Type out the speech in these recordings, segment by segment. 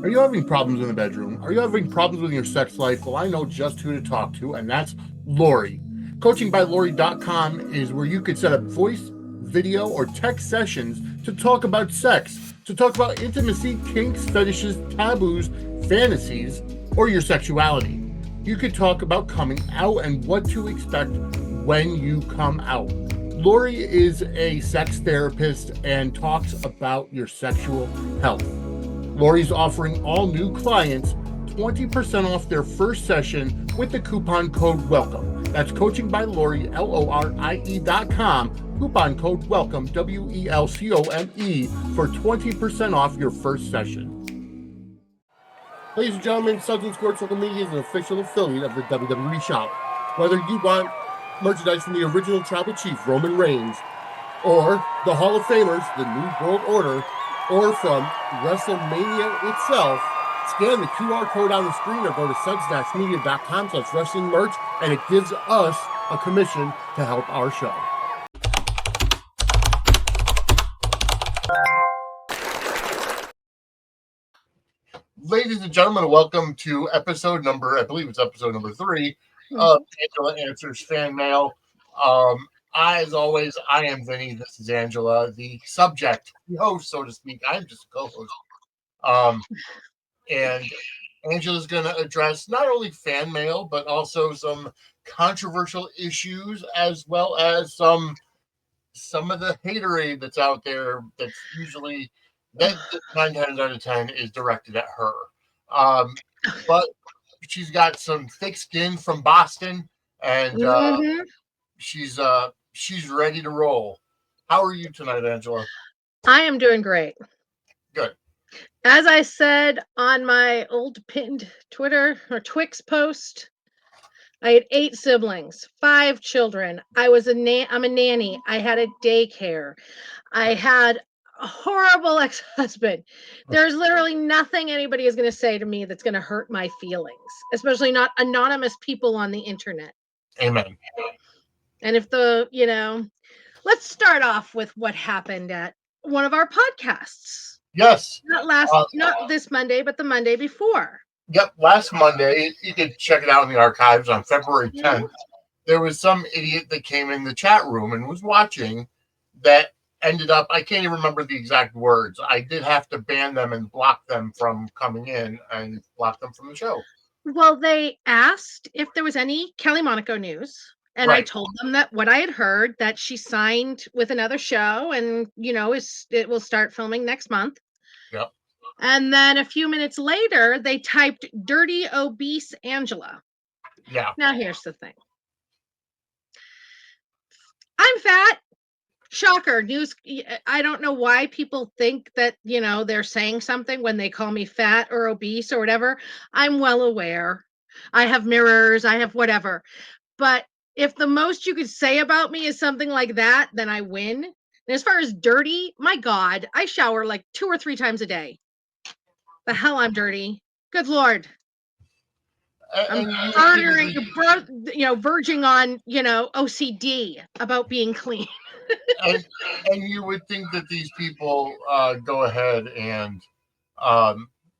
Are you having problems in the bedroom? Are you having problems with your sex life? Well, I know just who to talk to, and that's Lori. CoachingByLori.com is where you could set up voice, video, or text sessions to talk about sex, to talk about intimacy, kinks, fetishes, taboos, fantasies, or your sexuality. You could talk about coming out and what to expect when you come out. Lori is a sex therapist and talks about your sexual health. Lori's offering all new clients 20% off their first session with the coupon code WELCOME. That's coaching by Lori, LORIE.com. Coupon code WELCOME, WELCOME, for 20% off your first session. Ladies and gentlemen, Suds Media is an official affiliate of the WWE Shop. Whether you want merchandise from the original Tribal Chief, Roman Reigns, or the Hall of Famers, the New World Order, or from WrestleMania itself, scan the QR code on the screen or go to suds-media.com/wrestling merch, and it gives us a commission to help our show. Ladies and gentlemen, welcome to episode number 3 of Angela Answers Fan Mail. As always, I am Vinny. This is Angela, the subject, the host, so to speak. I'm just a co-host. And Angela's going to address not only fan mail, but also some controversial issues, as well as some of the haterade that's out there that's usually, that 9 times out of 10 is directed at her. But she's got some thick skin from Boston, and she's ready to roll. How are you tonight, Angela? I am doing great. Good. As I said on my old pinned Twitter or Twix post, I had 8 siblings, 5 children. I'm a nanny. I had a daycare. I had a horrible ex-husband. There's literally nothing anybody is going to say to me that's going to hurt my feelings, especially not anonymous people on the internet. Amen. And if let's start off with what happened at one of our podcasts. Yes. Not this Monday, but the Monday before. Yep, last Monday. You could check it out in the archives on February 10th. There was some idiot that came in the chat room and was watching that ended up, I can't even remember the exact words. I did have to ban them and block them from coming in and block them from the show. Well, they asked if there was any Kelly Monaco news. And right. I told them that what I had heard, that she signed with another show and, it will start filming next month. Yep. And then a few minutes later, they typed dirty, obese Angela. Yeah. Now, here's the thing. I'm fat. Shocker. News. I don't know why people think that, they're saying something when they call me fat or obese or whatever. I'm well aware. I have mirrors. I have whatever. But if the most you could say about me is something like that, then I win. And as far as dirty, my God, I shower like 2 or 3 times a day. The hell I'm dirty. Good Lord. I'm verging on, OCD about being clean. and you would think that these people go ahead and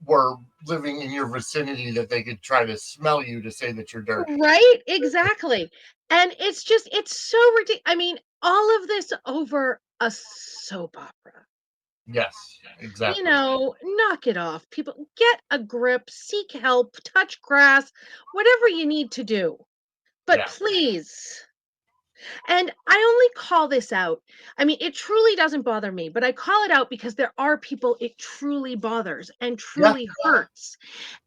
were living in your vicinity, that they could try to smell you to say that you're dirty. Right? Exactly. And it's so ridiculous. I mean, all of this over a soap opera. Yes, exactly. Knock it off. People, get a grip, seek help, touch grass, whatever you need to do. But please. And I only call this out. I mean, it truly doesn't bother me, but I call it out because there are people it truly bothers and truly hurts.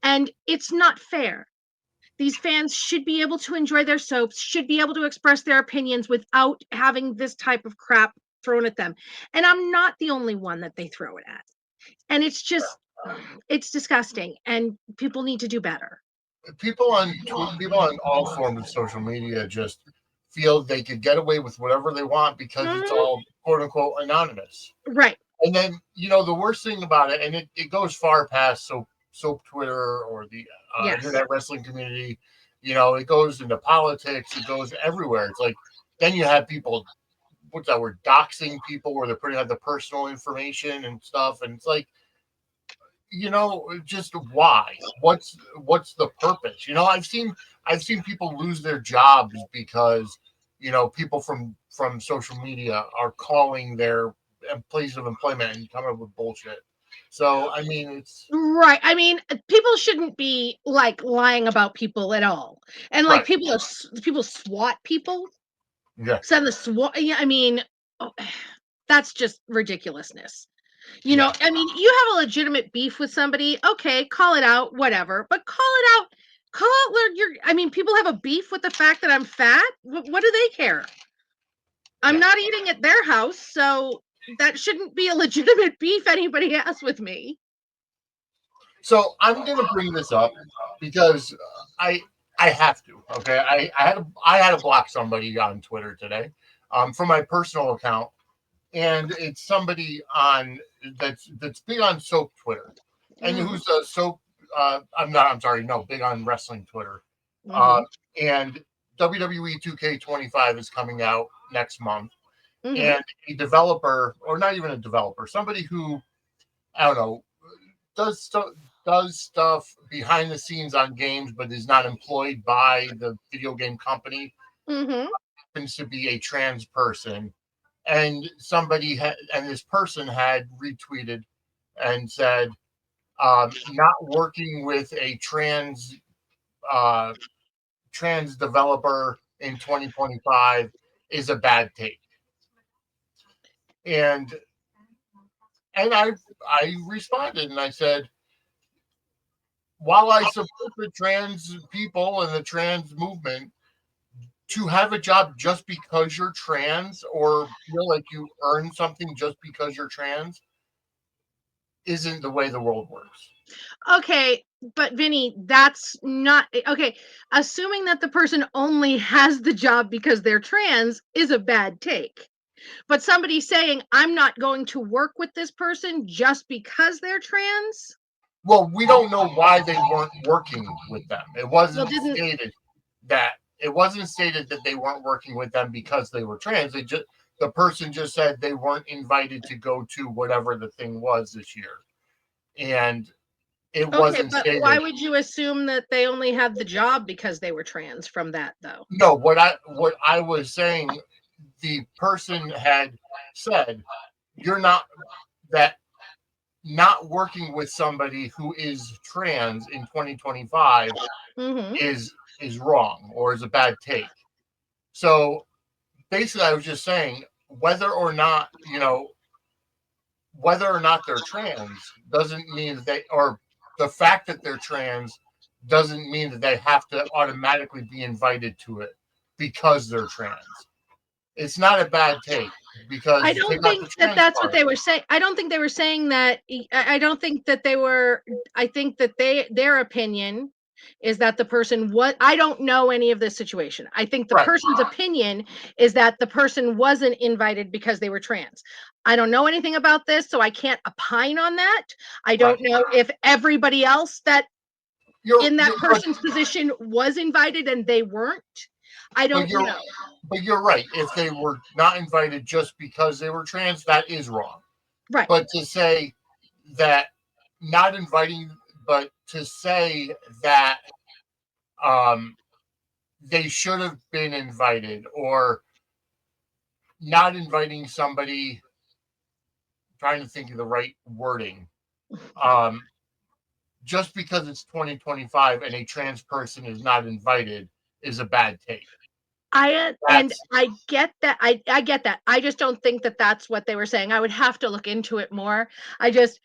And it's not fair. These fans should be able to enjoy their soaps, should be able to express their opinions without having this type of crap thrown at them. And I'm not the only one that they throw it at. And it's just, it's disgusting. And people need to do better. People on all forms of social media just feel they could get away with whatever they want because it's all quote unquote anonymous. Right. And then, the worst thing about it, and it goes far past soap Twitter or the internet wrestling community, it goes into politics, it goes everywhere. It's like, then you have people, what's that word, doxing people, where they're putting out the personal information and stuff. And it's like, just why? What's the purpose? I've seen people lose their jobs because people from social media are calling their place of employment and coming up with bullshit. So I mean, it's Right. I mean, people shouldn't be like lying about people at all. And like right. people SWAT people, Yeah, send the SWAT. Yeah, I mean, oh, that's just ridiculousness. yeah. I mean, you have a legitimate beef with somebody, okay, call it out, whatever. But call out your. I mean, people have a beef with the fact that I'm fat. What do they care? I'm Yeah. not eating at their house, so that shouldn't be a legitimate beef anybody has with me. So I'm gonna bring this up because I have to. Okay, I had to block somebody on Twitter today, from my personal account, and it's somebody on that's big on soap Twitter, and Mm-hmm. who's a soap. I'm not. I'm sorry. No, big on wrestling Twitter. Uh, Mm-hmm. and WWE 2K25 is coming out next month, Mm-hmm. and a developer, or not even a developer, somebody who I don't know does stuff does stuff behind the scenes on games, but is not employed by the video game company, Mm-hmm. happens to be a trans person, and and this person had retweeted and said, not working with a uh, trans developer in 2025 is a bad take. And I responded and I said, while I support the trans people and the trans movement, to have a job just because you're trans or feel like you earn something just because you're trans isn't the way the world works. Okay, but Vinny, that's not okay. Assuming that the person only has the job because they're trans is a bad take. But somebody saying, I'm not going to work with this person just because they're trans? Well, we don't know why they weren't working with them. Well, didn't That it wasn't stated that they weren't working with them because they were trans. The person just said they weren't invited to go to whatever the thing was this year, and it okay, wasn't but why stated. would you assume that they only had the job because they were trans from that though? No, what I was saying, the person had said, you're not that not working with somebody who is trans in 2025 Mm-hmm. is wrong or is a bad take. So basically, I was just saying whether or not they're trans doesn't mean that or the fact that they're trans doesn't mean that they have to automatically be invited to it because they're trans. It's not a bad take I because you don't take out think the that trans that's what part. they were saying. I don't think they were saying that. I don't think that they were. I think that their opinion is that the person what I don't know any of this situation. I think the Right, person's opinion is that the person wasn't invited because they were trans. I don't know anything about this, so I can't opine on that. I right. don't know if everybody else that You're in that you're but person's position was invited and they weren't. I but don't you're know. but you're right. If they were not invited just because they were trans, that is wrong. Right. But to say that not inviting, but to say that um, they should have been invited or not inviting somebody, trying to think of the right wording, um, just because it's 2025 and a trans person is not invited is a bad take. And That's I get that. I get that. I just don't think that that's what they were saying. I would have to look into it more. I just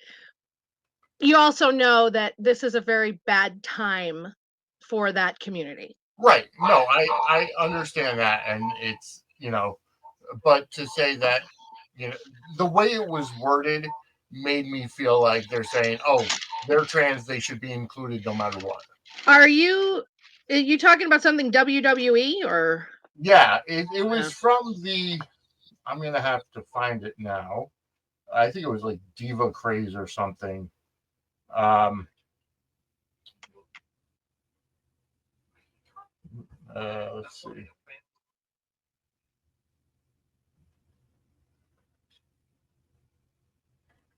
you also know that this is a very bad time for that community. right. No, I understand that, and but to say that, you know, the way it was worded made me feel like they're saying, "Oh, they're trans; they should be included no matter what." Are you talking about something WWE or Yeah, it was uh, from the. I'm gonna have to find it now. I think it was like Diva Craze or something. Um, let's see.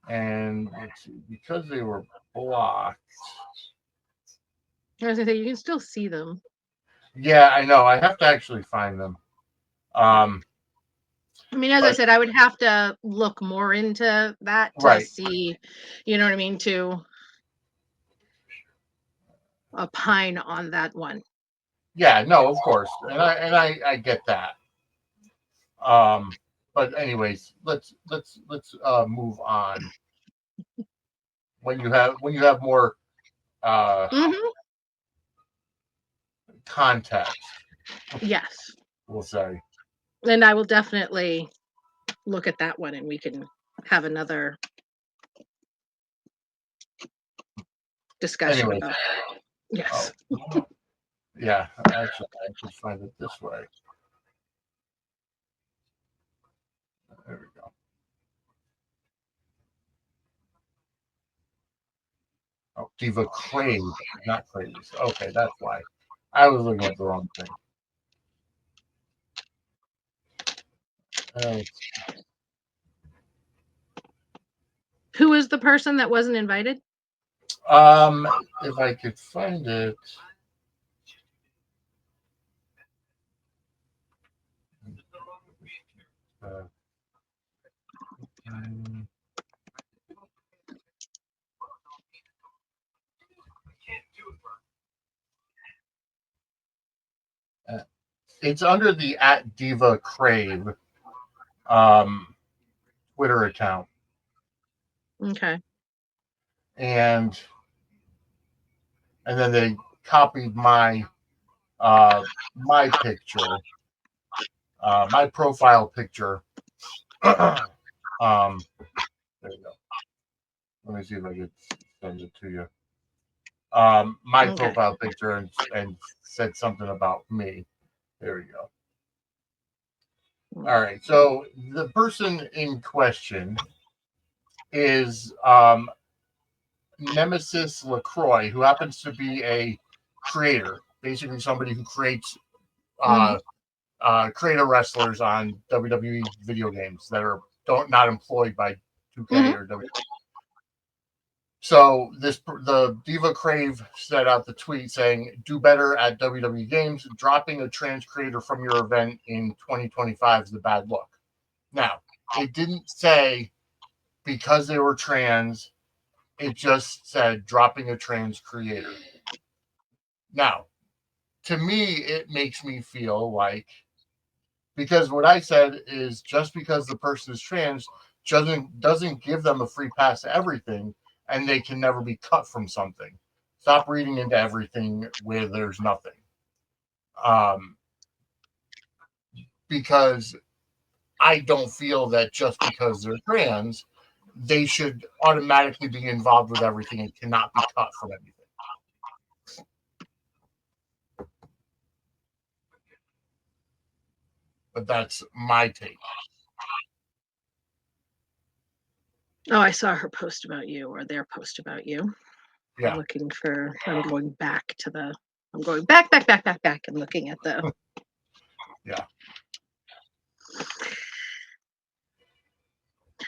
And let's see, because they were blocked. I was gonna say you can still see them. Yeah, I know. I have to actually find them. I mean, as I But said, I would have to look more into that to right. see, you know what I mean, to opine on that one. Yeah, no, of course. And I get that. But anyways, let's move on. When you have more uh Hmm. context, Yes. we'll say. And I will definitely look at that one and we can have another discussion Anyways, about that. Yes. oh yeah, actually I could find it this way. There we go. Oh, Diva Crave, not Craze. Okay, that's why. I was looking at the wrong thing. Uh, Who is the person that wasn't invited? if I could find it. Uh, it's under the at Diva Crave um, Twitter account, Okay. and then they copied uh, my picture, my profile picture. There you go. Let me see if I can send it to you. My Okay. profile picture and said something about me. There we go. All right. So the person in question is Nemesis LaCroix, who happens to be a creator, basically somebody who creates Hmm. creator wrestlers on WWE video games that are not employed by 2K Hmm. or WWE. So the Diva Crave set out the tweet saying, "Do better at WWE games. Dropping a trans creator from your event in 2025 is a bad look." Now, it didn't say because they were trans. It just said dropping a trans creator. Now, to me, it makes me feel like, because what I said is just because the person is trans doesn't give them a free pass to everything, and they can never be cut from something. Stop reading into everything where there's nothing. Um, because I don't feel that just because they're trans, they should automatically be involved with everything and cannot be cut from anything. But that's my take. Oh, I saw her post about you or their post about you. I'm Yeah. looking for, I'm going back to the, I'm going back and looking at the, Yeah.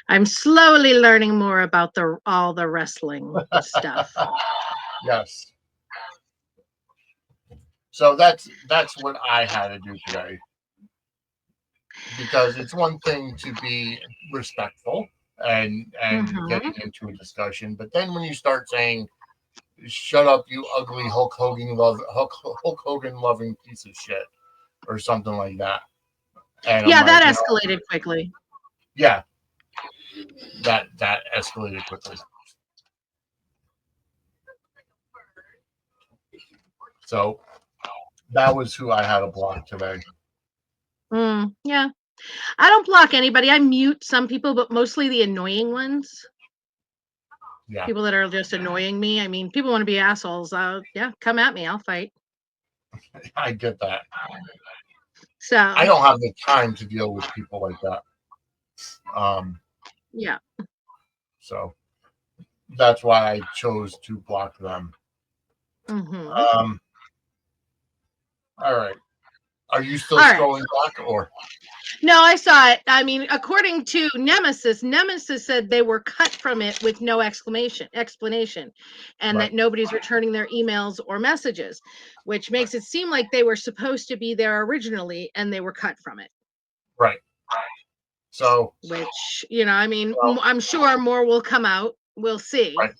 I'm slowly learning more about all the wrestling stuff. Yes. So that's what I had to do today. Because it's one thing to be respectful and Hmm. getting into a discussion, but then when you start saying, "Shut up, you ugly Hulk Hogan loving piece of shit," or something like that, and I'm Yeah, like, that escalated quickly. yeah, that escalated quickly. So that was who I had to block today. Yeah. I don't block anybody. I mute some people, but mostly the annoying ones. Yeah, People that are just annoying me. I mean, people want to be assholes. Yeah, come at me. I'll fight. I get that. I So, don't have the time to deal with people like that. Um, yeah. so that's why I chose to block them. Hmm. Um, all right. Are you still All right. scrolling back, or? No, I saw it. I mean, according to Nemesis said they were cut from it with no explanation, and Right. that nobody's returning their emails or messages, which makes it seem like they were supposed to be there originally and they were cut from it. Right. So, which, I mean, well, I'm sure more will come out. We'll see. right.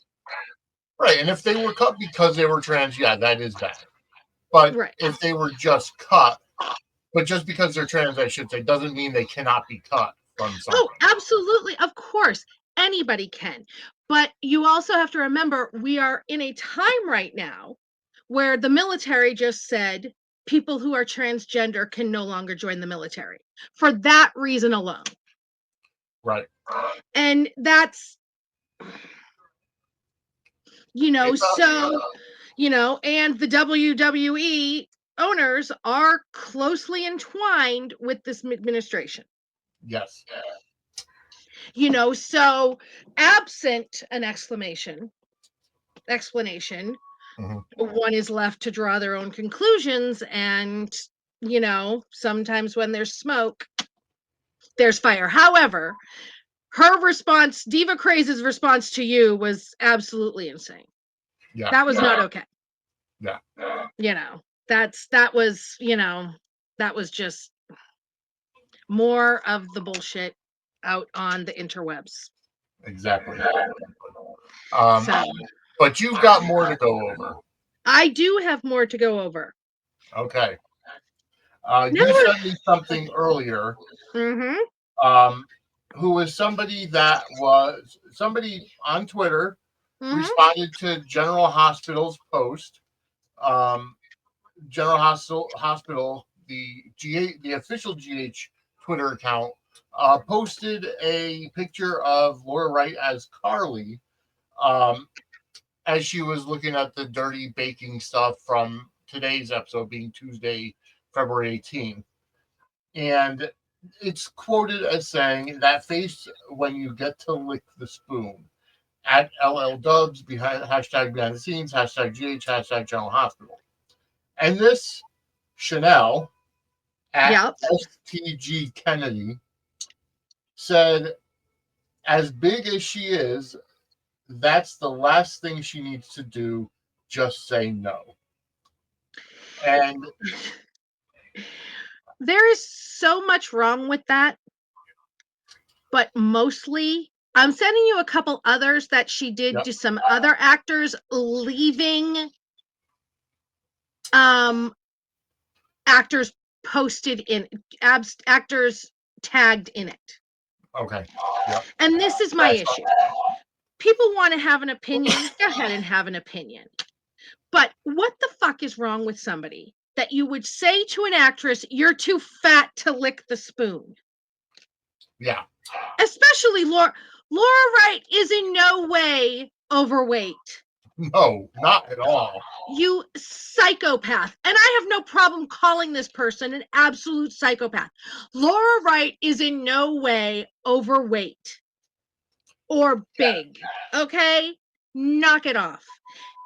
Right. And if they were cut because they were trans, yeah, that is bad. But Right. if they were just cut, but just because they're trans, I should say, doesn't mean they cannot be cut from something. Oh, absolutely. Of course, anybody can. But you also have to remember we are in a time right now where the military just said people who are transgender can no longer join the military for that reason alone. Right. And that's, so, and the WWE owners are closely entwined with this administration. Yes. So absent an explanation, Mm-hmm. one is left to draw their own conclusions. And, sometimes when there's smoke, there's fire. However, her response, Diva Craze's response to you was absolutely insane. Yeah. That was not okay. Yeah. That was just more of the bullshit out on the interwebs. Exactly. So, but you've got more to go over. I do have more to go over. Okay. You sent me something earlier. Mm-hmm. Who was somebody on Twitter responded to General Hospital's post. General Hospital, the official GH Twitter account, posted a picture of Laura Wright as Carly, as she was looking at the dirty baking stuff from today's episode, being Tuesday, February 18th. And it's quoted as saying, "That face when you get to lick the spoon." At LL Dubs, behind the scenes, #GH, General Hospital. And this Chanel at STG Kennedy said, "As big as she is, that's the last thing she needs to do. Just say no." And there is so much wrong with that. But mostly, I'm sending you a couple others that she did to some other actors, leaving actors posted in actors tagged in it. Okay. Yep. And this is my issue. People want to have an opinion. Go ahead and have an opinion. But what the fuck is wrong with somebody that you would say to an actress, "You're too fat to lick the spoon"? Yeah. Especially Laura Wright is in no way overweight. No, not at all. You psychopath. And I have no problem calling this person an absolute psychopath. Laura Wright is in no way overweight or big. Okay? Knock it off.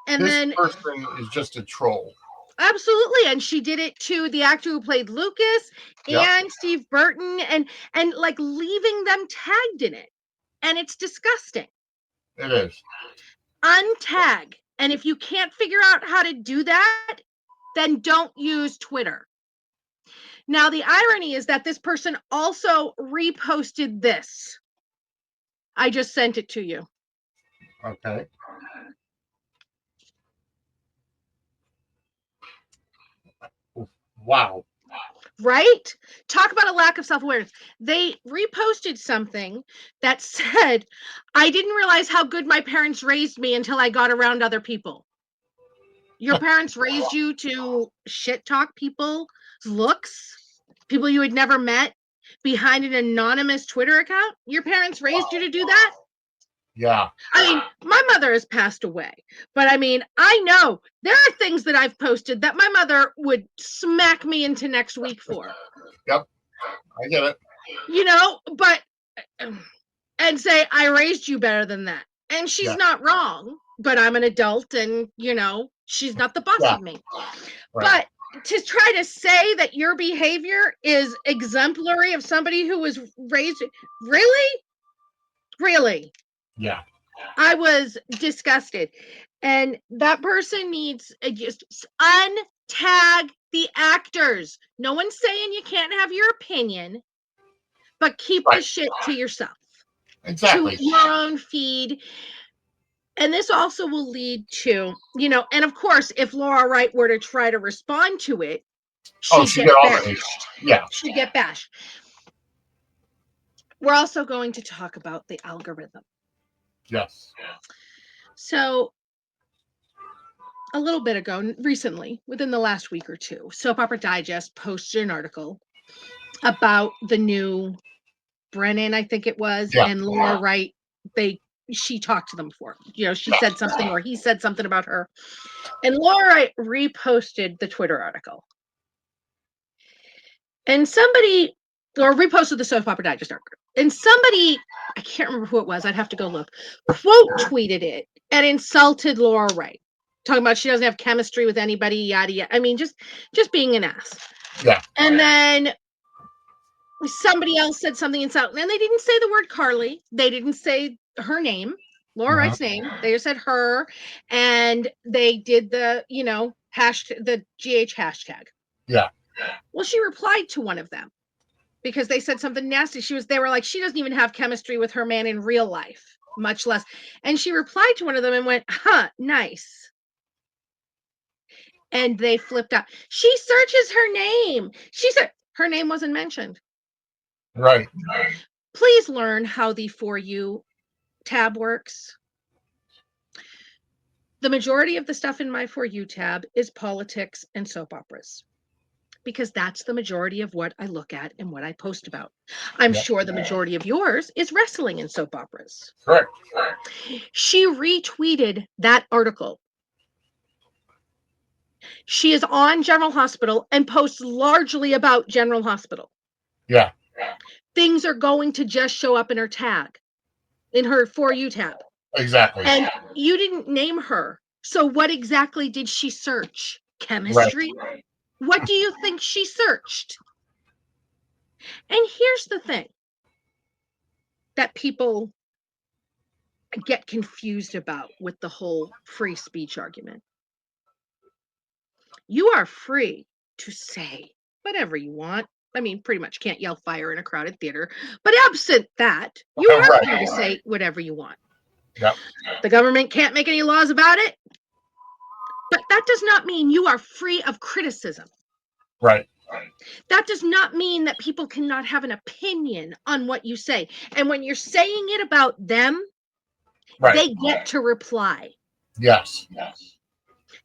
And this person is just a troll. Absolutely. And she did it to the actor who played Lucas and Steve Burton and like leaving them tagged in it. And it's disgusting. It is. Untag. And if you can't figure out how to do that, then don't use Twitter. Now, the irony is that this person also reposted this. I just sent it to you. Okay. Wow. Right? Talk about a lack of self-awareness. They reposted something that said, "I didn't realize how good my parents raised me until I got around other people." Your parents raised you to shit talk people's looks, people you had never met, behind an anonymous Twitter account? Your parents raised you to do that? Yeah. I mean, my mother has passed away, but I mean, I know there are things that I've posted that my mother would smack me into next week for. Yep. I get it. But and say, "I raised you better than that." And she's not wrong, but I'm an adult and, she's not the boss of me. Right. to try to say that your behavior is exemplary of somebody who was raised, really, Yeah. I was disgusted. And that person needs just untag the actors. No one's saying you can't have your opinion, but keep the shit to yourself, to Exactly. your own feed. And this also will lead to, and of course, if Laura Wright were to try to respond to it, she'd get bashed. Yeah. She'd get bashed. We're also going to talk about the algorithm. Yes. So, a little bit ago, recently, within the last week or two, Soap Opera Digest posted an article about the new Brennan, I think it was, and Laura Wright. She talked to them before. She said something, or he said something about her. And Laura Wright reposted the Twitter article. And somebody, or reposted the Soap Opera Digest article. And somebody, I can't remember who it was, I'd have to go look, quote tweeted it and insulted Laura Wright. Talking about she doesn't have chemistry with anybody, yada yada. I mean, just being an ass. Yeah. And then somebody else said something insulting, and they didn't say the word Carly. They didn't say her name, Laura Wright's name. They just said her, and they did the the GH hashtag. Yeah. Well, she replied to one of them because they said something nasty. They were like, she doesn't even have chemistry with her man in real life, much less. And she replied to one of them and went, huh, nice. And they flipped out. She searches her name. She said her name wasn't mentioned. Right. Please learn how the For You tab works. The majority of the stuff in my For You tab is politics and soap operas, because that's the majority of what I look at and what I post about. I'm sure the majority of yours is wrestling and soap operas. Correct. She retweeted that article. She is on General Hospital and posts largely about General Hospital. Yeah. Things are going to just show up in her tag, in her For You tab. Exactly. And you didn't name her. So what exactly did she search? Chemistry? Right. What do you think she searched? And here's the thing that people get confused about with the whole free speech argument. You are free to say whatever you want. I mean, pretty much can't yell fire in a crowded theater. But absent that, you are free to say whatever you want. Yep. The government can't make any laws about it. But that does not mean you are free of criticism. Right. That does not mean that people cannot have an opinion on what you say. And when you're saying it about them, they get to reply. Yes.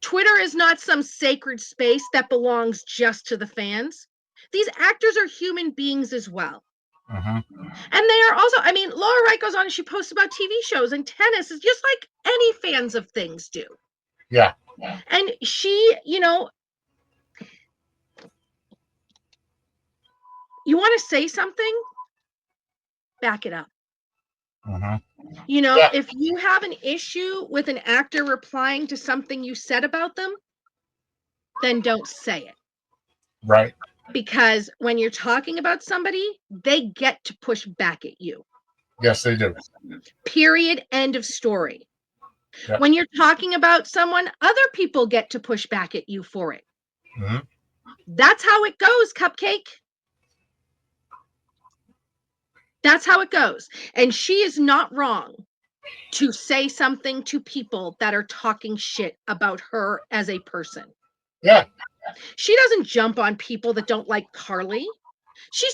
Twitter is not some sacred space that belongs just to the fans. These actors are human beings as well. And they are also, I mean, Laura Wright goes on and she posts about TV shows and tennis is just like any fans of things do. Yeah. And she, you want to say something, back it up. If you have an issue with an actor replying to something you said about them, then don't say it. Right. Because when you're talking about somebody, they get to push back at you. Yes, they do. Period. End of story. Yep. When you're talking about someone, other people get to push back at you for it. That's how it goes, Cupcake. That's how it goes. And she is not wrong to say something to people that are talking shit about her as a person. Yeah. She doesn't jump on people that don't like Carly. She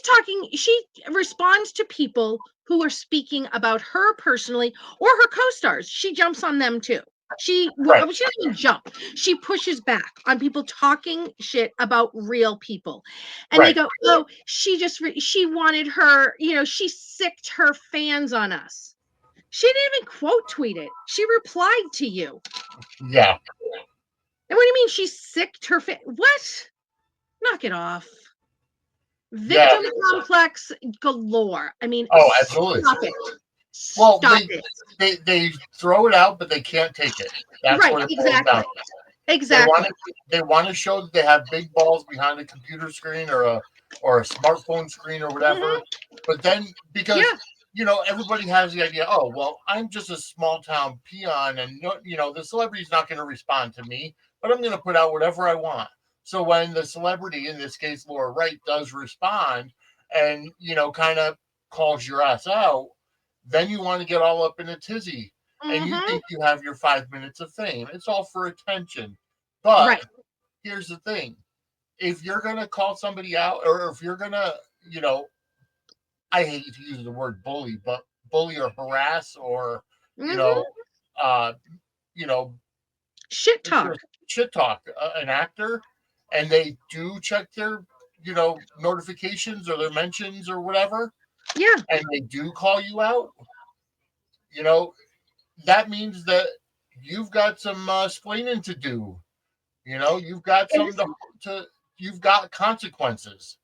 responds to people who are speaking about her personally or her co-stars. She jumps on them too. She doesn't even jump. She pushes back on people talking shit about real people. And they go, oh, she wanted her, she sicked her fans on us. She didn't even quote tweet it. She replied to you. Yeah. And what do you mean she sicked her What? Knock it off. Victim complex galore. I mean, absolutely. Stop it. Well, stop it. They throw it out, but they can't take it. That's right, what it's exactly. Exactly. They want to show that they have big balls behind a computer screen or a smartphone screen or whatever. But then because Yeah. everybody has the idea, oh well, I'm just a small town peon, and the celebrity's not going to respond to me, but I'm going to put out whatever I want. So when the celebrity, in this case Laura Wright, does respond and kind of calls your ass out, then you want to get all up in a tizzy and you Mm-hmm. think you have your 5 minutes of fame. It's all for attention. But Right. here's the thing: if you're gonna call somebody out, or if you're gonna, I hate to use the word bully, but bully or harass or you Mm-hmm. know, uh, you know, Shit talk. shit talk an actor, and they do check their notifications or their mentions or whatever, Yeah. and they do call you out, you know, that means that you've got some splaining to do. You've got And some to you've got consequences.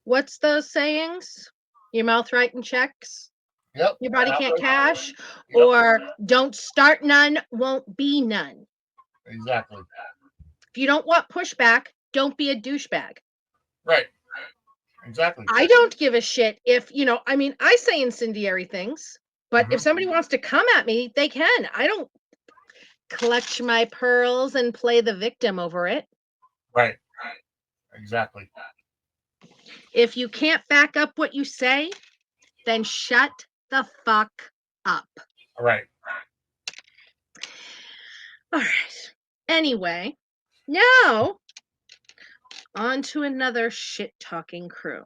what's those sayings? Your mouth writing checks, Yep. your body can't cash, Yep. or don't start none, won't be none. Exactly. If you don't want pushback, don't be a douchebag. Right. Exactly. I don't give a shit if, I mean, I say incendiary things, but if Hmm. somebody wants to come at me, they can. I don't clutch my pearls and play the victim over it. Right. Exactly. If you can't back up what you say, then shut the fuck up. Right. All right. Anyway, now on to another shit talking crew.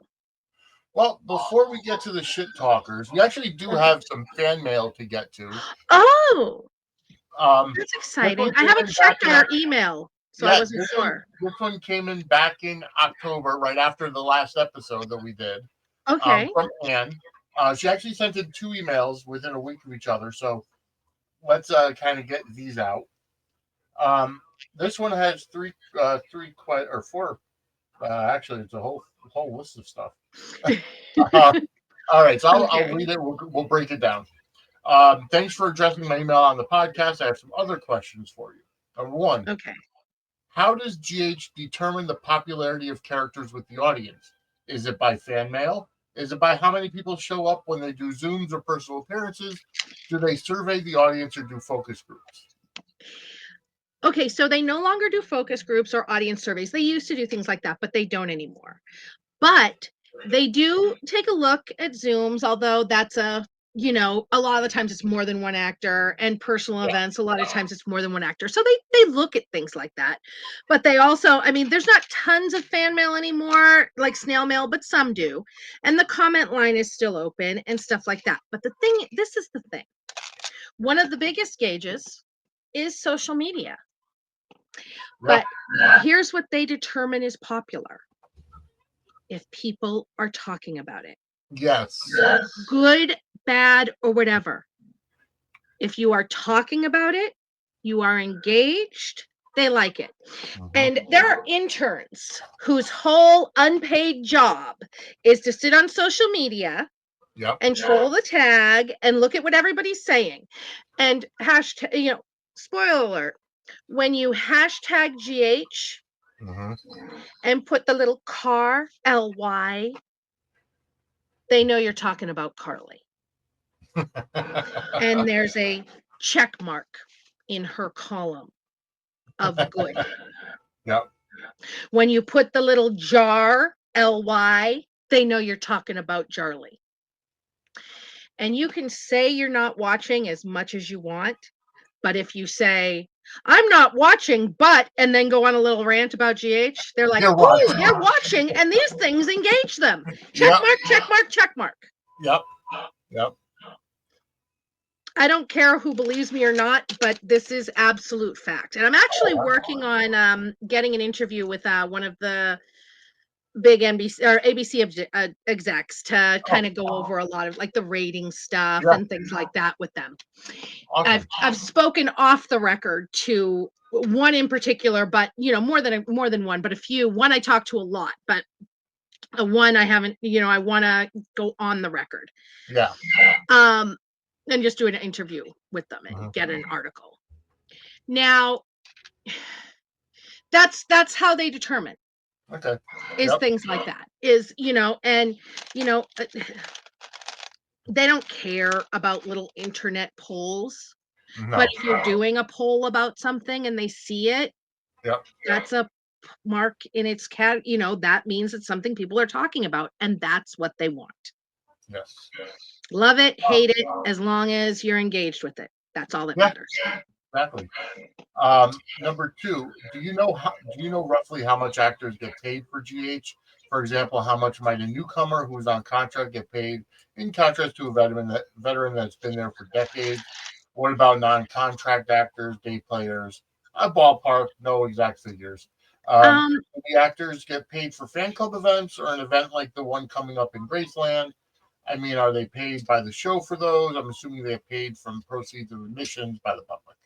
Well, before we get to the shit talkers, we actually do have some fan mail to get to. Oh, Um, that's this exciting. one I came haven't in back checked in our email, so I yeah, wasn't sure. this one came in back in October, right after the last episode that we did. Okay. From Anne. She actually sent in two emails within a week of each other. So let's kind of get these out. This one has or four. Actually, it's a whole list of stuff. uh, all right, so I'll Okay. read it. We'll break it down. Thanks for addressing my email on the podcast. I have some other questions for you. Number one, Okay. how does GH determine the popularity of characters with the audience? Is it by fan mail? Is it by how many people show up when they do Zooms or personal appearances? Do they survey the audience or do focus groups? Okay, so they no longer do focus groups or audience surveys. They used to do things like that, but they don't anymore. But they do take a look at Zooms, although that's a lot of the times it's more than one actor, and personal Yeah. events, a lot of times it's more than one actor. So they look at things like that. But they also, I mean, there's not tons of fan mail anymore, like snail mail, but some do. And the comment line is still open and stuff like that. But this is the thing. One of the biggest gauges is social media. Yep. But here's what they determine is popular: if people are talking about it, Yes. good, bad, or whatever. If you are talking about it, you are engaged, they like it. Mhm. And there are interns whose whole unpaid job is to sit on social media Yep. and troll the tag and look at what everybody's saying. And hashtag, spoiler alert, when you hashtag GH Mhm. and put the little car LY, they know you're talking about Carly. And there's a check mark in her column of good. Yep. When you put the little jar LY, they know you're talking about Jarly. And you can say you're not watching as much as you want, but if you say, I'm not watching, but, and then go on a little rant about GH, they're like, You're oh, watching. they're watching, and these things engage them. Check Yep. mark, check mark, check mark. Yep. Yep. I don't care who believes me or not, but this is absolute fact. And I'm actually working on getting an interview with one of the big NBC or ABC execs to Oh, kind of go over a lot of like the rating stuff yeah. and things like that with them. Awesome. I've spoken off the record to one in particular, but more than one, but a few. One I talked to a lot, but one I haven't. I want to go on the record. Yeah. And just do an interview with them and Mhm. get an article. Now, That's how they determine Okay. is Yep. things like that. Is, and you know, uh, they don't care about little internet polls. But No. if you're doing a poll about something and they see it, Yep. that's a mark in its that means it's something people are talking about, and that's what they want. Yes. Love it, hate it, as long as you're engaged with it. That's all that Yeah. matters. Exactly. Number two, do you know roughly how much actors get paid for GH? For example, how much might a newcomer who's on contract get paid in contrast to a veteran that's been there for decades? What about non-contract actors, day players? A ballpark, no exact figures. Um, Do the actors get paid for fan club events or an event like the one coming up in Graceland? I mean, are they paid by the show for those? I'm assuming they're paid from proceeds of admissions by the public.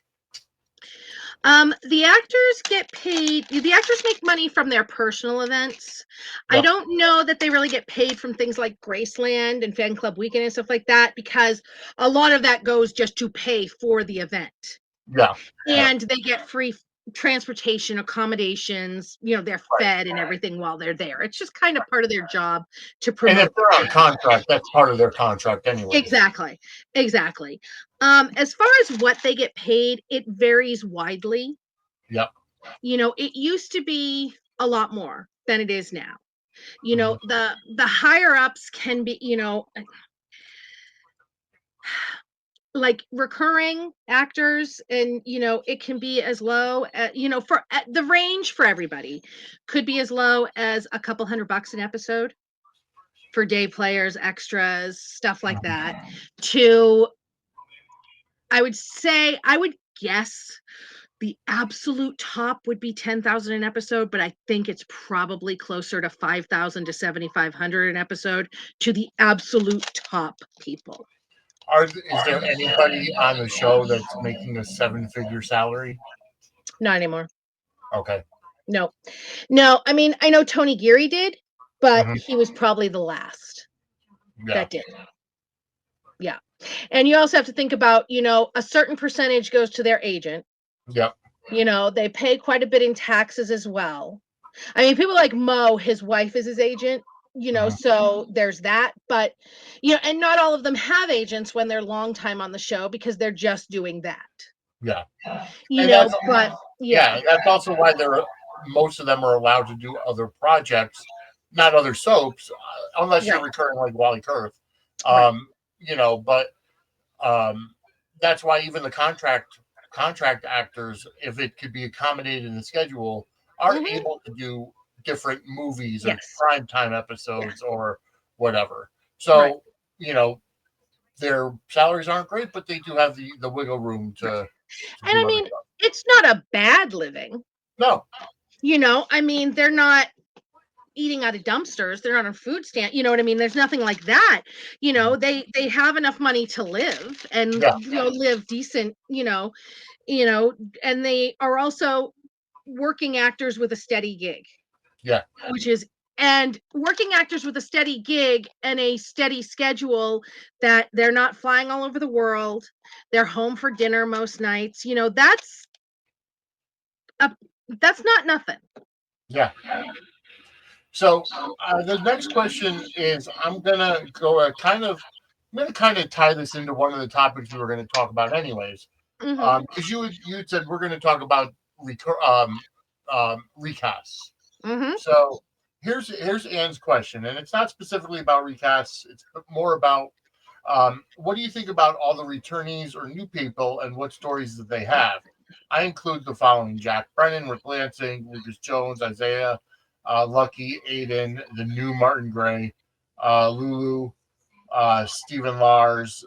the actors get paid. The actors make money from their personal events. I Yep. don't know that they really get paid from things like Graceland and Fan Club Weekend and stuff like that, because a lot of that goes just to pay for the event. Yeah. Yep. And they get free transportation, accommodations, they're Right. fed and everything while they're there. It's just kind of part of their job to And if promote. they're on contract, that's part of their contract anyways. Exactly. Exactly. As far as what they get paid, it varies widely. Yep. It used to be a lot more than it is now. Mhm. The higher ups can be, like recurring actors, and it can be as low as, for the range for everybody could be as low as a couple $100 an episode for day players, extras, stuff like Mhm. that, to, I would guess the absolute top would be 10,000 an episode, but I think it's probably closer to 5,000 to 7,500 an episode to the absolute top people. Is there anybody on the show that's making a seven-figure salary? Not anymore. Okay. No. No, I mean, I know Tony Geary did, but Hmm. he was probably the last Yeah. that did. Yeah. And you also have to think about, a certain percentage goes to their agent. Yep. They pay quite a bit in taxes as well. I mean, people like Mo, his wife is his agent, Hmm. so there's that. But, and not all of them have agents when they're long time on the show because they're just doing that, Yeah. And that's but yeah. yeah, that's also why most of them are allowed to do other projects, not other soaps, unless you're Right. recurring like Wally Kurth. Right. But um, that's why even the contract actors, if it could be accommodated in the schedule, are Hmm. able to do different movies or Yes. primetime Yeah. episodes or whatever. Right. So, you know, their salaries aren't great, but they do have the wiggle room Right. to And I do other mean, stuff. it's not a bad living. No. I mean, they're not eating out of dumpsters. They're not on food stand. You know what I mean? There's nothing like that. Mhm. They have enough money to live and Yeah. live decent. You know, and they are also working actors with a steady gig, Yeah. which is and working actors with a steady gig and a steady schedule, that they're not flying all over the world. They're home for dinner most nights. A, that's not nothing. Yeah. So the next question is, I'm gonna kind of tie this into one of the topics we were going to talk about, anyways, Hmm. because you had said we're going to talk about recasts. Hmm. So here's Anne's question, and it's not specifically about recasts. It's more about what do you think about all the returnees or new people, and what stories that they have? I include the following: Jack Brennan, Rick Lansing, Lucas Jones, Isaiah, Lucky, Aiden, the new Martin Gray, Lulu, Stephen Lars,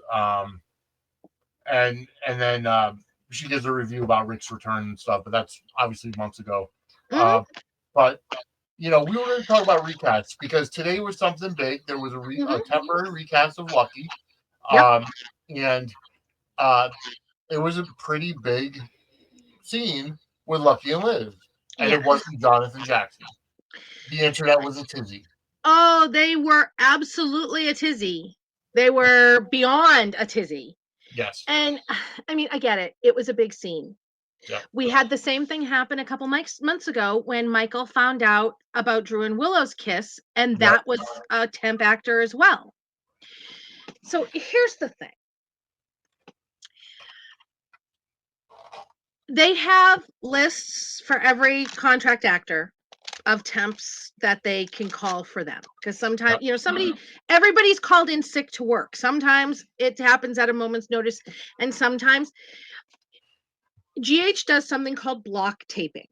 and then she gives a review about Rick's return and stuff, but that's obviously months ago. Hmm. Uh, but we were going to talk about recasts because today was something big. There was a Hmm. temporary recast of Lucky, Yep. um, and uh, it was a pretty big scene with Lucky and Liv, and it Yes. wasn't Jonathan Jackson. The internet was a tizzy. Oh, they were absolutely a tizzy. They were beyond a tizzy. Yes. And I mean, I get it. It was a big scene. Yep. We had the same thing happen a couple months ago when Michael found out about Drew and Willow's kiss, and that was a temp actor as well. So here's the thing. They have lists for every contract actor of temps that they can call for them, because sometimes everybody's called in sick to work. Sometimes it happens at a moment's notice, and sometimes GH does something called block taping.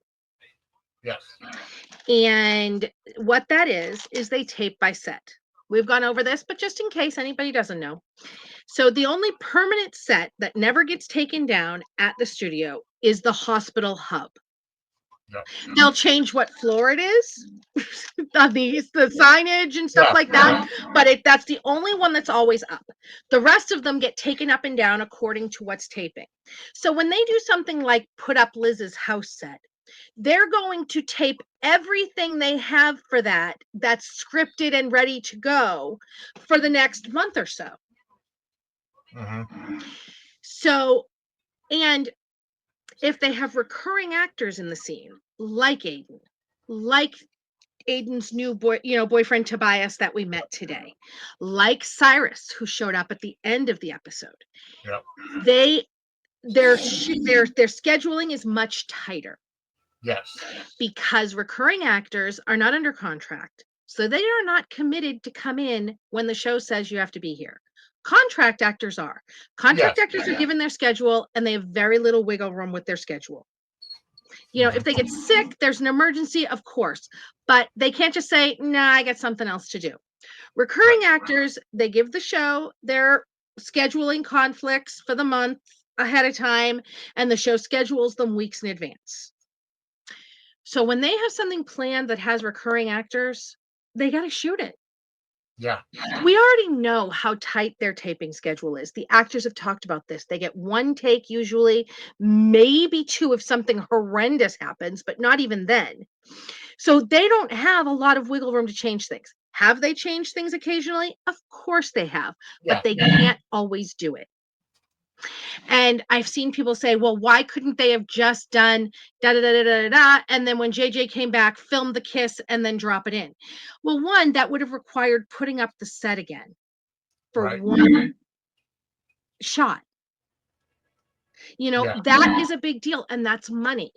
Yes. And what that is they tape by set. We've gone over this, but just in case anybody doesn't know. So the only permanent set that never gets taken down at the studio is the hospital hub. Yep. They'll change what floor it is, the signage and stuff like that, but that's the only one that's always up. The rest of them get taken up and down according to what's taping. So when they do something like put up Liz's house set, they're going to tape everything they have for that's scripted and ready to go for the next month or so. Mm-hmm. So, and if they have recurring actors in the scene, like Aiden's new boyfriend Tobias that we met today, like Cyrus, who showed up at the end of the episode. Yep. Their scheduling is much tighter. Yes. Because recurring actors are not under contract, so they are not committed to come in when the show says you have to be here. Contract actors are. Contract actors are given their schedule, and they have very little wiggle room with their schedule. If they get sick, there's an emergency, of course, but they can't just say, nah, I got something else to do. Recurring actors, they give the show their scheduling conflicts for the month ahead of time, and the show schedules them weeks in advance. So when they have something planned that has recurring actors, they got to shoot it. Yeah. We already know how tight their taping schedule is. The actors have talked about this. They get one take usually, maybe two if something horrendous happens, but not even then. So they don't have a lot of wiggle room to change things. Have they changed things occasionally? Of course they have, but they can't always do it. And I've seen people say, well, why couldn't they have just done da da da da da da, and then when JJ came back, film the kiss and then drop it in? Well, one, that would have required putting up the set again for one shot. That is a big deal, and that's money.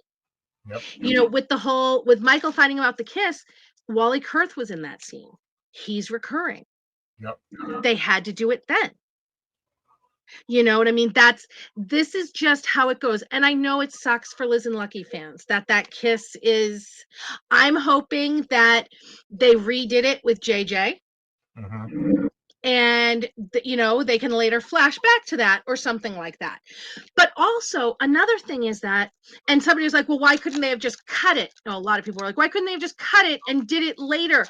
Yep. With Michael finding out the kiss, Wally Kurth was in that scene. He's recurring. Yep. They had to do it then. You know what I mean? This is just how it goes. And I know it sucks for Liz and Lucky fans that kiss is, I'm hoping that they redid it with JJ. Mm-hmm. And, they can later flash back to that or something like that. But also another thing is that, and somebody was like, well, why couldn't they have just cut it? A lot of people were like, why couldn't they have just cut it and did it later?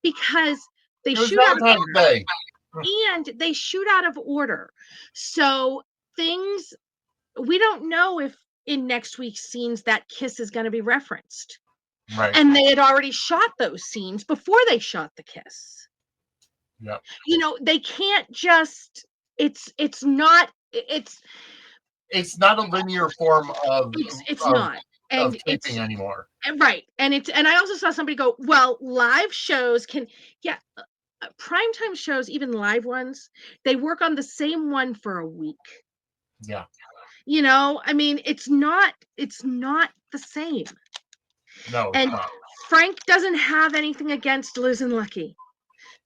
Because they shoot out of order. And they shoot out of order. So we don't know if in next week's scenes that kiss is going to be referenced. Right. And they had already shot those scenes before they shot the kiss. Yep. They can't just, it's not a linear form of taping anymore. Right. And I also saw somebody go, well, live shows primetime shows, even live ones, they work on the same one for a week. Yeah. I mean, it's not the same. No. And Frank doesn't have anything against Liz and Lucky.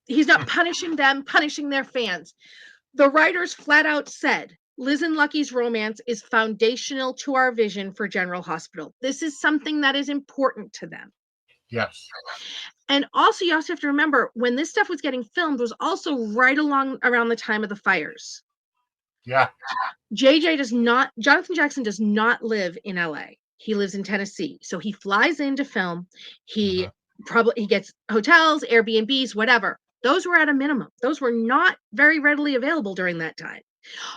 He's not punishing them, punishing their fans. The writers flat out said, Liz and Lucky's romance is foundational to our vision for General Hospital. This is something that is important to them. Yes. And also, you also have to remember, when this stuff was getting filmed was also right around the time of the fires. Yeah. Jonathan Jackson does not live in LA. He lives in Tennessee. So he flies in to film. He gets hotels, Airbnbs, whatever. Those were at a minimum. Those were not very readily available during that time.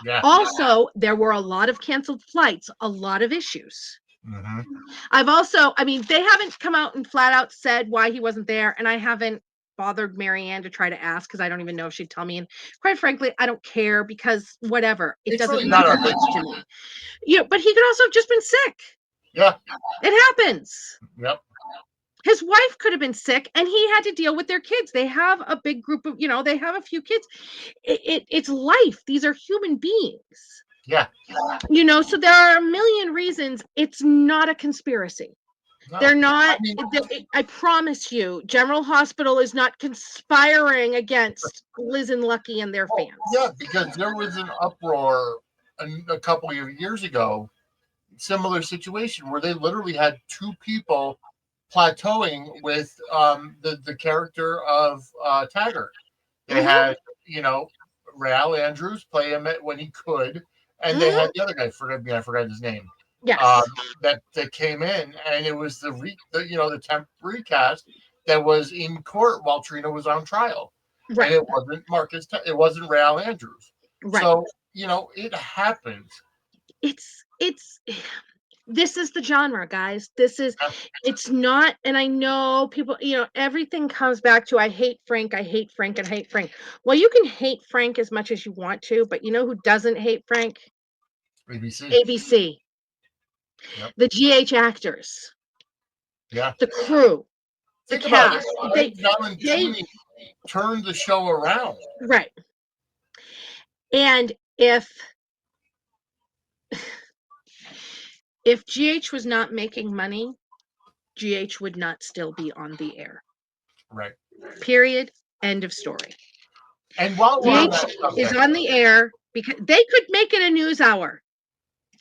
Yeah. Also, there were a lot of canceled flights, a lot of issues. Mm-hmm. They haven't come out and flat out said why he wasn't there, and I haven't bothered Marianne to try to ask because I don't even know if she'd tell me. And quite frankly, I don't care because whatever. It It's doesn't really mean not our that much business. to me. Yeah, but he could also have just been sick. Yeah. It happens. Yep. His wife could have been sick and he had to deal with their kids. They have a big group of, they have a few kids. It's life. These are human beings. Yeah. So there are a million reasons it's not a conspiracy. No. They're not, I promise you, General Hospital is not conspiring against Liz and Lucky and their fans. Yeah, because there was an uproar a couple of years ago, similar situation where they literally had two people plateauing with the character of Taggart. They had, Real Andrews play him when he could, and they had the other guy. I forgot his name. Yes. That came in, and it was the temp recast that was in court while Trina was on trial, Right. and it wasn't Marcus. It wasn't Real Andrews. Right. So it happens. It's this is the genre, guys. It's not, and I know people, everything comes back to I hate Frank, and I hate Frank. Well, you can hate Frank as much as you want to, but you know who doesn't hate Frank? ABC. Yep. The GH actors. Yeah. The crew. Think the about cast. it. Valentini turned the show around. Right. And if GH was not making money, GH would not still be on the air. Right. Period. End of story. And while GH is on the air because they could make it a news hour.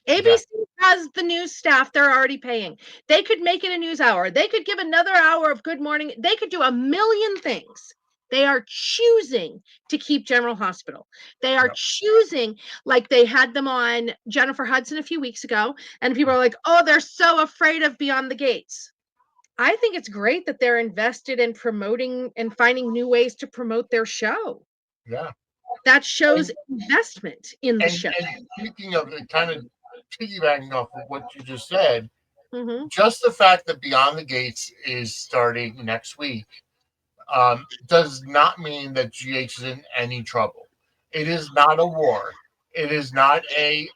ABC has the news staff they're already paying. They could make it a news hour. They could give another hour of Good Morning. They could do a million things. They are choosing to keep General Hospital. They are choosing, like they had them on Jennifer Hudson a few weeks ago, and people are like, oh, they're so afraid of Beyond the Gates. I think it's great that they're invested in promoting and finding new ways to promote their show. Yeah. That shows investment in the show. And speaking of it, kind of piggybacking off of what you just said, mm-hmm. just the fact that Beyond the Gates is starting next week does not mean that GH is in any trouble. It is not a war. It is not a,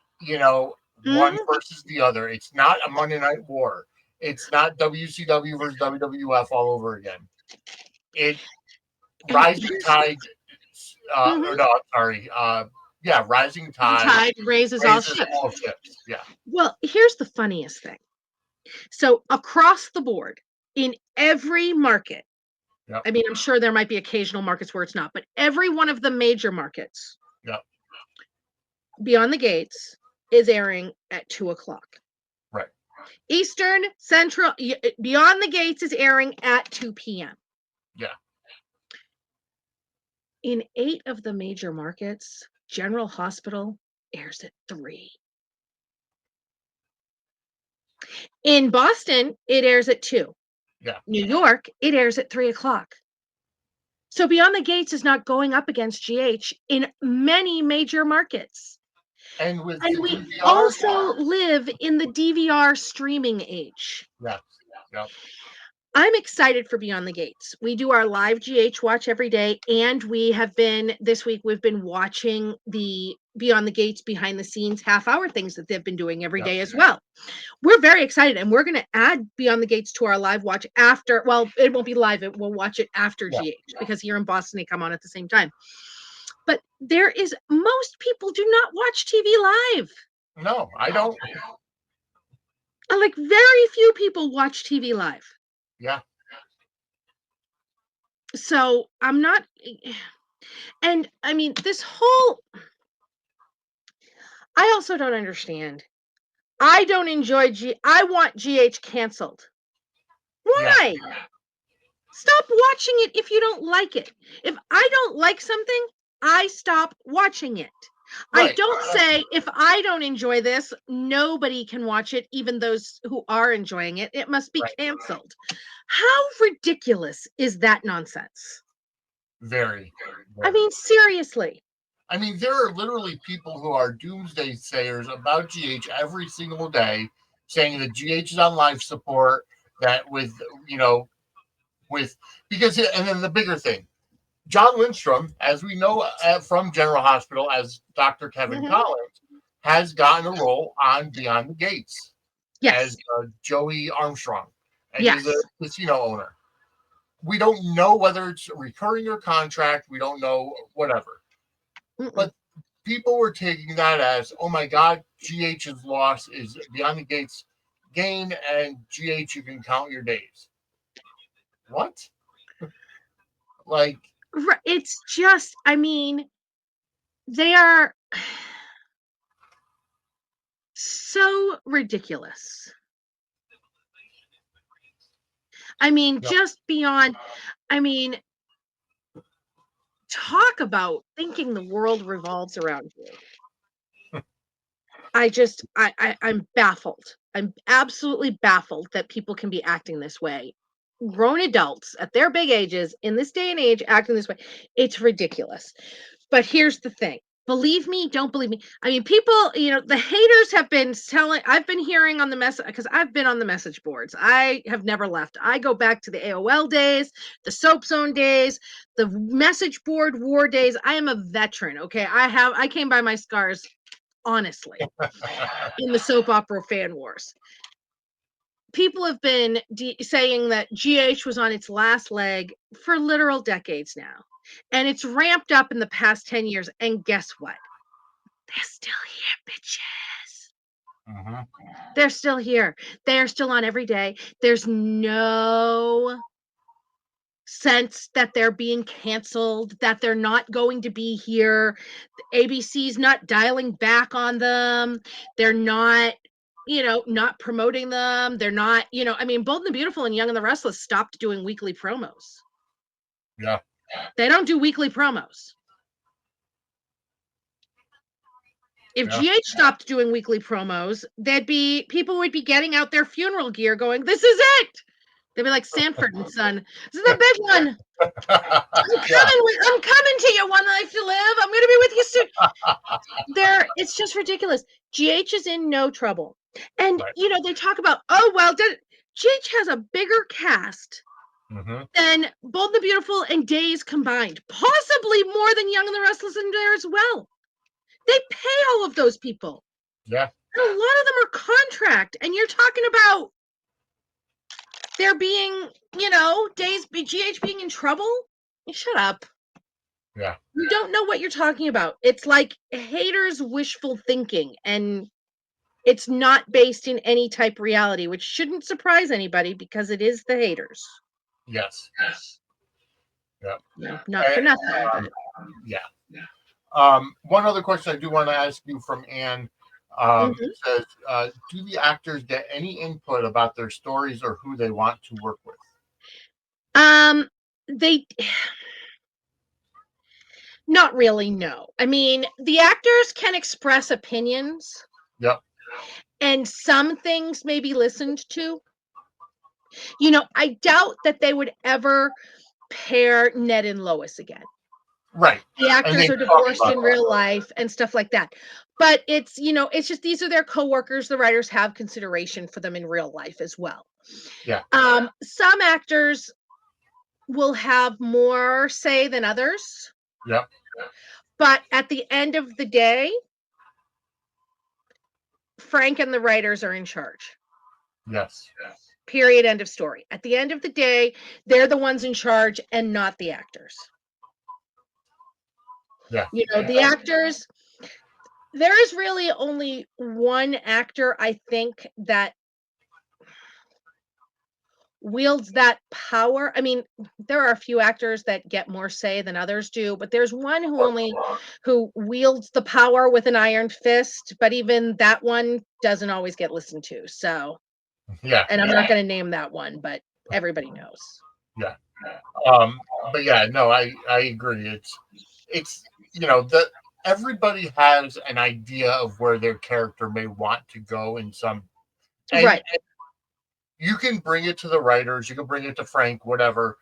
one versus the other. It's not a Monday Night War. It's not WCW versus WWF all over again. Rising Tide, or no, sorry, Rising Tide raises all ships. Yeah. Well, here's the funniest thing. So across the board, in every market, I mean, I'm sure there might be occasional markets where it's not, but every one of the major markets, Beyond the Gates is airing at 2:00. Right. Eastern, Central, Beyond the Gates is airing at 2 p.m. Yeah. In 8 of the major markets, General Hospital airs at 3. In Boston, it airs at 2. Yeah. New York, it airs at 3:00. So Beyond the Gates is not going up against GH in many major markets. And we also live in the DVR streaming age. Yeah. Yeah. I'm excited for Beyond the Gates. We do our live GH watch every day, and this week we've been watching the Beyond the Gates behind the scenes half-hour things that they've been doing every day as well. We're very excited, and we're going to add Beyond the Gates to our live watch after. Well, it won't be live. We'll watch it after GH because here in Boston they come on at the same time. But most people do not watch TV live. No, I don't. Like very few people watch TV live. Yeah. So I'm not, and I mean, I also don't understand. I don't enjoy I want GH canceled. Why? Yeah. Stop watching it if you don't like it. If I don't like something, I stop watching it. Right. I don't say if I don't enjoy this, nobody can watch it, even those who are enjoying it. It must be canceled. How ridiculous is that nonsense? Very. I mean, seriously. I mean, there are literally people who are doomsday sayers about GH every single day, saying that GH is on life support, that with, because and then the bigger thing, John Lindstrom, as we know from General Hospital, as Dr. Kevin Collins, has gotten a role on Beyond the Gates as Joey Armstrong, and he's a casino owner. We don't know whether it's recurring or contract. We don't know whatever. But people were taking that as, oh my God, GH's loss is Beyond the Gates gain, and GH, you can count your days. What? Like, it's just, I mean, they are so ridiculous. I mean, just beyond, I mean, talk about thinking the world revolves around you. I'm baffled. I'm absolutely baffled that people can be acting this way. Grown adults at their big ages in this day and age acting this way. It's ridiculous. But here's the thing. Believe me, don't believe me. I mean, people, the haters have been telling, I've been hearing on the message, because I've been on the message boards. I have never left. I go back to the AOL days, the Soap Zone days, the message board war days. I am a veteran, okay? I came by my scars, honestly, in the soap opera fan wars. People have been saying that GH was on its last leg for literal decades now. And it's ramped up in the past 10 years. And guess what? They're still here, bitches. They're still here. They're still on every day. There's no sense that they're being canceled, that they're not going to be here. ABC's not dialing back on them. They're not, not promoting them. They're not, I mean, Bold and the Beautiful and Young and the Restless stopped doing weekly promos. Yeah. They don't do weekly promos. If GH stopped doing weekly promos, people would be getting out their funeral gear going, this is it. They'd be like Sanford and Son. This is the big one. I'm coming to you, One Life to Live. I'm going to be with you soon. It's just ridiculous. GH is in no trouble. And, they talk about, GH has a bigger cast than Bold and the Beautiful and Days combined, possibly more than Young and the Restless in there as well. They pay all of those people. Yeah. And a lot of them are contract, and you're talking about there being, Days GH being in trouble. Shut up. Yeah. You don't know what you're talking about. It's like haters' wishful thinking, and it's not based in any type of reality, which shouldn't surprise anybody because it is the haters. Yes. Yeah. No, not for nothing. But... Yeah. One other question I do want to ask you from Anne says, do the actors get any input about their stories or who they want to work with? They not really, no. I mean, the actors can express opinions. Yep. And some things may be listened to. I doubt that they would ever pair Ned and Lois again. Right. The actors are divorced in real life and stuff like that. But it's, it's just these are their coworkers. The writers have consideration for them in real life as well. Yeah. Some actors will have more say than others. Yep. But at the end of the day, Frank and the writers are in charge. Yes. Period. End of story. At the end of the day, they're the ones in charge and not the actors. Yeah. The actors, there is really only one actor, I think, that wields that power. I mean, there are a few actors that get more say than others do, but there's one who wields the power with an iron fist, but even that one doesn't always get listened to. So, yeah. And I'm not going to name that one, but everybody knows. Yeah. But yeah, no, I agree. It's everybody has an idea of where their character may want to go in some right. And you can bring it to the writers, you can bring it to Frank, whatever,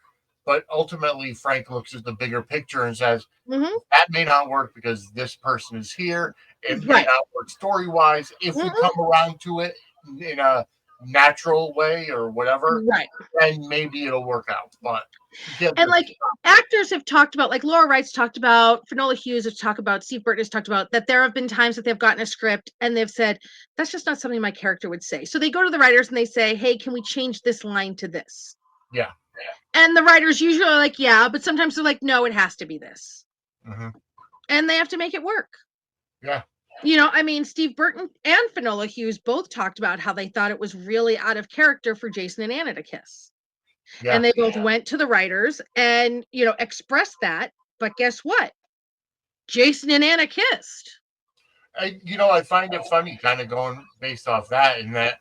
but ultimately Frank looks at the bigger picture and says, that may not work because this person is here. It may not work story-wise. If we come around to it in a natural way or whatever, Right. then maybe it'll work out. But And like actors have talked about, like Laura Wright's talked about, Finola Hughes has talked about, Steve Burton has talked about that there have been times that they've gotten a script and they've said, that's just not something my character would say. So they go to the writers and they say, hey, can we change this line to this? Yeah. And the writers usually are like, yeah, but sometimes they're like, no, it has to be this. Mm-hmm. And they have to make it work. Yeah. You know, I mean, Steve Burton and Finola Hughes both talked about how they thought it was really out of character for Jason and Anna to kiss. Yeah. And they both went to the writers and, you know, expressed that. But guess what? Jason and Anna kissed. I find it funny kind of going based off that, in that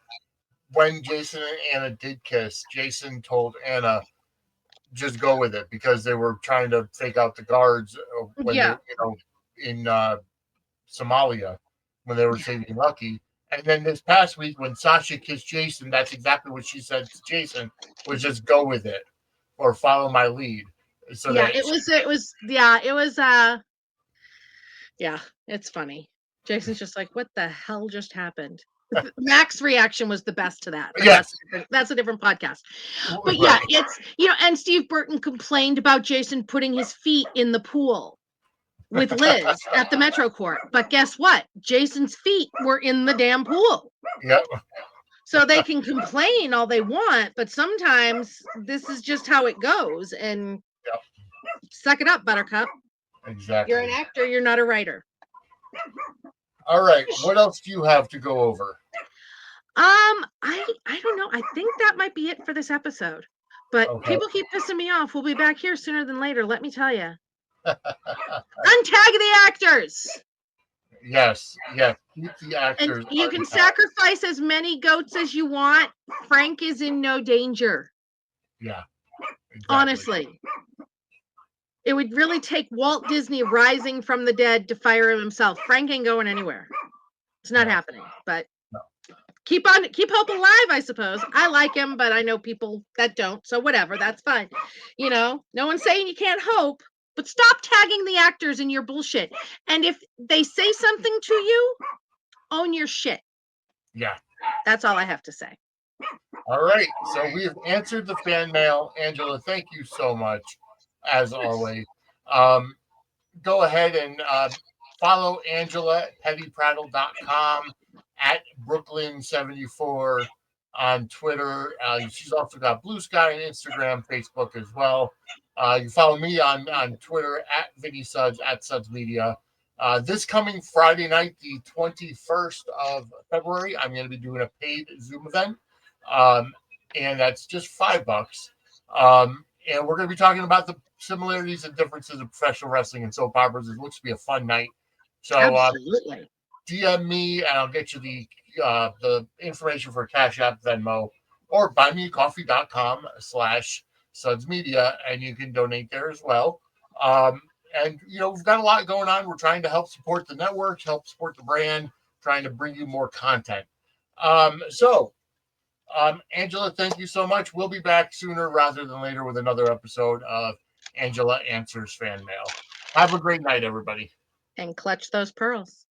when Jason and Anna did kiss, Jason told Anna, just go with it, because they were trying to fake out the guards when Yeah. they, in Somalia, when they were saving Lucky. And then this past week, when Sasha kissed Jason, that's exactly what she said to Jason, was just go with it or follow my lead. So yeah, that yeah, it's funny. Jason's just like, what the hell just happened? Mac's reaction was the best to that, but yes, that's a different podcast. But yeah, right. it's, and Steve Burton complained about Jason putting his feet in the pool with Liz at the Metro Court. But guess what? Jason's feet were in the damn pool. Yep. So they can complain all they want, but sometimes this is just how it goes. And Yep. Suck it up, Buttercup. Exactly. You're an actor, you're not a writer. All right. What else do you have to go over? I don't know. I think that might be it for this episode. But people keep pissing me off. We'll be back here sooner than later, let me tell you. Untag the actors. Yes. Keep the actors. And you can sacrifice as many goats as you want. Frank is in no danger. Yeah. Exactly. Honestly. It would really take Walt Disney rising from the dead to fire him himself. Frank ain't going anywhere. It's not happening. But keep hope alive, I suppose. I like him, but I know people that don't. So whatever, that's fine. No one's saying you can't hope, but stop tagging the actors in your bullshit. And if they say something to you, own your shit. Yeah. That's all I have to say. All right. So we have answered the fan mail. Angela, thank you so much, as always. Go ahead and follow Angela at pettyprattle.com, at Brooklyn74 on Twitter. She's also got Blue Sky and Instagram, Facebook as well. You can follow me on Twitter at Vinny Suds, at Suds Media. This coming Friday night, the 21st of February, I'm going to be doing a paid Zoom event. And that's just $5. And we're going to be talking about the similarities and differences of professional wrestling and soap operas. It looks to be a fun night. So Absolutely. DM me and I'll get you the information for Cash App, Venmo, or buymeacoffee.com/Suds Media, and you can donate there as well. And we've got a lot going on. We're trying to help support the networks, help support the brand, trying to bring you more content. Angela, thank you so much. We'll be back sooner rather than later with another episode of Angela Answers Fan Mail. Have a great night, everybody. And clutch those pearls.